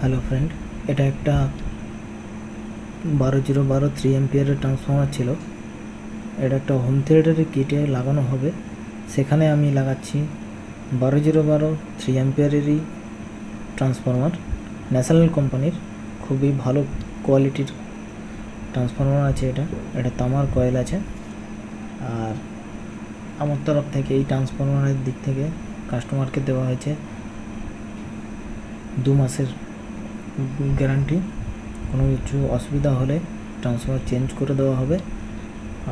Hello friend, এটা একটা 12012 3 অ্যাম্পিয়ারের ট্রান্সফর্মার ছিল। এটা একটা হোম থিয়েটারের কিটে লাগানো হবে। সেখানে আমি লাগাচ্ছি 12012 3 অ্যাম্পিয়ারেরই ট্রান্সফর্মার, ন্যাশনাল কোম্পানির। খুবই ভালো কোয়ালিটির ট্রান্সফর্মার আছে। এটা তামার কয়েল আছে। আর আমার তরফ থেকে এই ট্রান্সফর্মারের দিক থেকে কাস্টমারকে দেওয়া হয়েছে 2 মাসের গ্যারান্টি। কোনো কিছু অসুবিধা হলে ট্রান্সফর্মার চেঞ্জ করে দেওয়া হবে।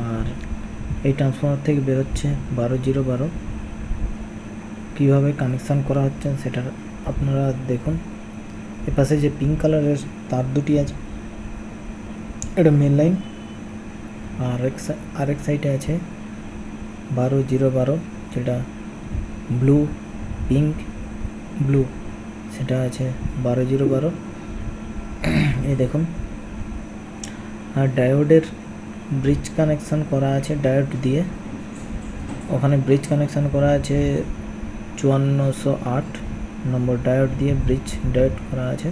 আর এই ট্রান্সফর্মার থেকে বেরোচ্ছে 12012। কীভাবে কানেকশান করা হচ্ছে সেটা আপনারা দেখুন। এপাশে যে পিঙ্ক কালারের তার দুটি আছে, এটা মেন লাইন। আর আরেক সাইডে আছে 12012, যেটা ব্লু, পিঙ্ক, ব্লু, সেটা আছে 12012। এই দেখুন। আর ডায়োডের ব্রিজ কানেকশান করা আছে ডায়োড দিয়ে। ওখানে ব্রিজ কানেকশান করা আছে 5408 নম্বর ডায়োড দিয়ে ব্রিজ ডায়োড করা আছে।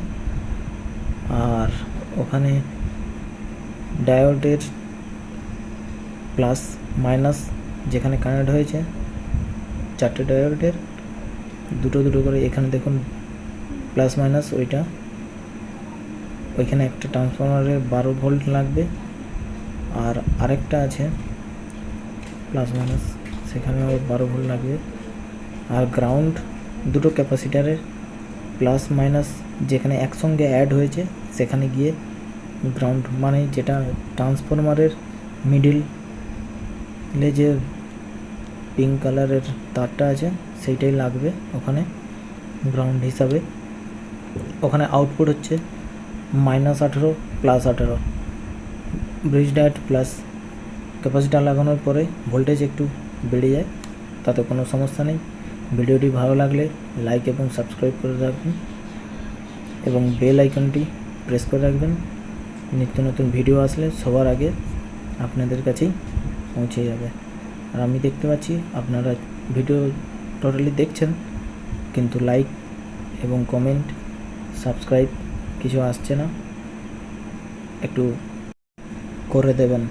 আর ওখানে ডায়োডের প্লাস মাইনাস যেখানে কানেক্ট হয়েছে, 4টে ডায়োডের দুটো করে। এখানে দেখুন প্লাস মাইনাস, ওইখানে একটা ট্রান্সফর্মারে 12 ভোল্ট লাগবে। আর আরেকটা আছে প্লাস মাইনাস, সেখানে 12 ভোল্ট লাগবে। আর গ্রাউন্ড দুটো ক্যাপাসিটারের প্লাস মাইনাস যেখানে একসঙ্গে অ্যাড হয়েছে সেখানে গিয়ে গ্রাউন্ড, মানে যেটা ট্রান্সফর্মারের মিডিলে যে পিঙ্ক কালারের তারটা আছে সেইটাই লাগবে ওখানে গ্রাউন্ড হিসাবে। ওখানে আউটপুট হচ্ছে -18 +18। ব্রিজ ডায়োড প্লাস ক্যাপাসিটার লাগানোর পরে ভোল্টেজ একটু বেড়ে যায়, তাতে কোনো সমস্যা নেই। ভিডিওটি ভালো লাগলে লাইক এবং সাবস্ক্রাইব করে রাখবেন এবং বেল আইকনটি প্রেস করে রাখবেন। নিত্য নতুন ভিডিও আসলে সবার আগে আপনাদের কাছেই পৌঁছে যাবে। আর আমি দেখতে পাচ্ছি আপনারা ভিডিও টোটালি দেখছেন, কিন্তু লাইক এবং কমেন্ট, সাবস্ক্রাইব কিছু আসছে না। একটু করে দেবেন।